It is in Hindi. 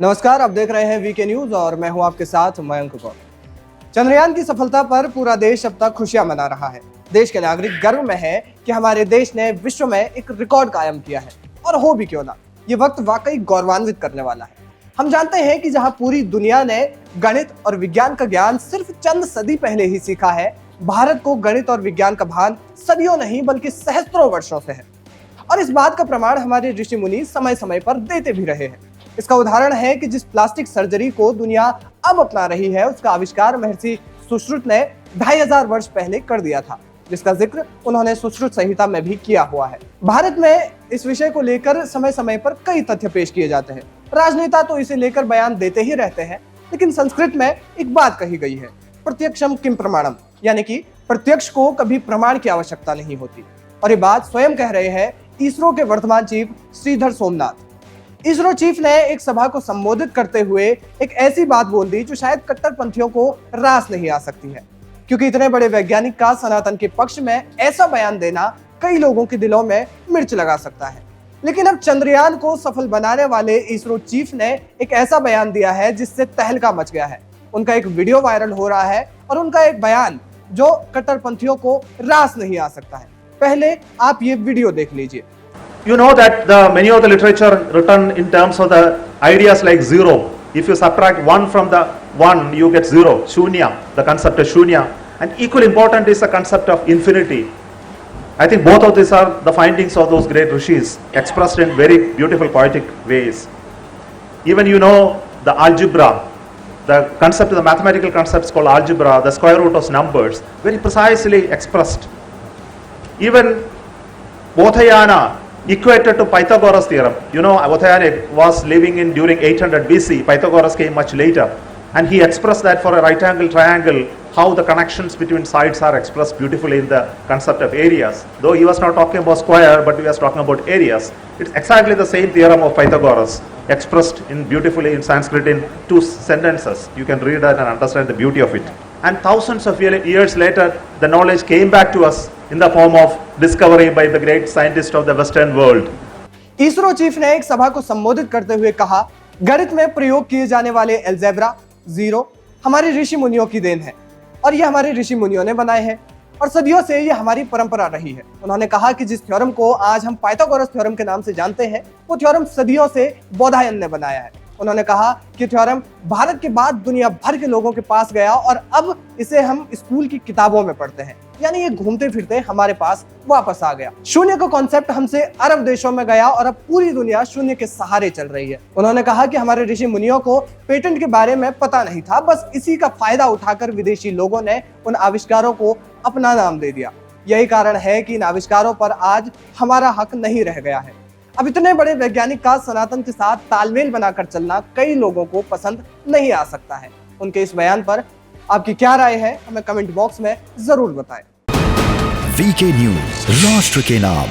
नमस्कार, आप देख रहे हैं वीके न्यूज और मैं हूं आपके साथ मयंक गौर। चंद्रयान की सफलता पर पूरा देश अब तक खुशियां मना रहा है। देश के नागरिक गर्व में है कि हमारे देश ने विश्व में एक रिकॉर्ड कायम किया है और हो भी क्यों ना, ये वक्त वाकई गौरवान्वित करने वाला है। हम जानते हैं कि जहां पूरी दुनिया ने गणित और विज्ञान का ज्ञान सिर्फ चंद सदी पहले ही सीखा है, भारत को गणित और विज्ञान का भान सदियों नहीं बल्कि सहस्त्रों वर्षों से है। और इस बात का प्रमाण हमारे ऋषि मुनि समय समय पर देते भी रहे हैं। इसका उदाहरण है कि जिस प्लास्टिक सर्जरी को दुनिया अब अपना रही है, उसका आविष्कार महर्षि सुश्रुत ने 2500 वर्ष पहले कर दिया था, जिसका जिक्र उन्होंने सुश्रुत संहिता में भी किया हुआ है। भारत में इस विषय को लेकर समय समय पर कई तथ्य पेश किए जाते हैं। राजनेता तो इसे लेकर बयान देते ही रहते हैं, लेकिन संस्कृत में एक बात कही गई है, प्रत्यक्षम किम प्रमाणम, यानी कि प्रत्यक्ष को कभी प्रमाण की आवश्यकता नहीं होती। और ये बात स्वयं कह रहे हैं इसरो के वर्तमान चीफ श्रीधर सोमनाथ। इसरो चीफ ने एक सभा को संबोधित करते हुए एक ऐसी बात बोल दी जो शायद कट्टरपंथियों को रास नहीं आ सकती है, क्योंकि इतने बड़े वैज्ञानिक का सनातन के पक्ष में ऐसा बयान देना कई लोगों के दिलों में मिर्च लगा सकता है। लेकिन अब चंद्रयान को सफल बनाने वाले इसरो चीफ ने एक ऐसा बयान दिया है जिससे तहलका मच गया है। उनका एक वीडियो वायरल हो रहा है और उनका एक बयान जो कट्टरपंथियों को रास नहीं आ सकता है। पहले आप ये वीडियो देख लीजिए। You know that many of the literature written in terms of the ideas like zero. If you subtract 1 from the 1, you get 0. Shunya, the concept of shunya. And equally important is the concept of infinity. I think both of these are the findings of those great rishis, expressed in very beautiful poetic ways. Even you know the algebra, the concept, the mathematical concepts called algebra, the square root of numbers, very precisely expressed. Even Bothayana equated to Pythagoras theorem. You know, Bothayana was living in during 800 BC. Pythagoras came much later, and he expressed that for a right angle triangle, how the connections between sides are expressed beautifully in the concept of areas. Though he was not talking about square, but he was talking about areas. It's exactly the same theorem of Pythagoras, expressed in beautifully in Sanskrit in 2 sentences. You can read that and understand the beauty of it. And thousands of years later, the knowledge came back to us in the form of discovery by the great scientists of the Western world. ISRO chief ने एक सभा को संबोधित करते हुए कहा, गणित में प्रयोग किए जाने वाले अलजेब्रा, जीरो हमारे ऋषि मुनियों की देन है और ये हमारे ऋषि मुनियों ने बनाए हैं और सदियों से ये हमारी परंपरा रही है। उन्होंने कहा कि जिस थ्योरम को आज हम पाइथागोरस थ्योरम के नाम से जानते हैं, वो थ्योरम सदियों से बौधायन ने बनाया है। उन्होंने कहा कि थ्योरम भारत के बाद दुनिया भर के लोगों के पास गया और अब इसे हम स्कूल की किताबों में पढ़ते हैं, यानी ये घूमते फिरते हमारे पास वापस आ गया। शून्य का कॉन्सेप्ट हमसे अरब देशों में गया और अब पूरी दुनिया शून्य के सहारे चल रही है। उन्होंने कहा कि हमारे ऋषि मुनियों को पेटेंट के बारे में पता नहीं था, बस इसी का फायदा उठाकर विदेशी लोगों ने उन आविष्कारों को अपना नाम दे दिया। यही कारण है कि इन आविष्कारों पर आज हमारा हक नहीं रह गया है। अब इतने बड़े वैज्ञानिक का सनातन के साथ तालमेल बनाकर चलना कई लोगों को पसंद नहीं आ सकता है। उनके इस बयान पर आपकी क्या राय है, हमें कमेंट बॉक्स में जरूर बताएं। वीके न्यूज, राष्ट्र के नाम।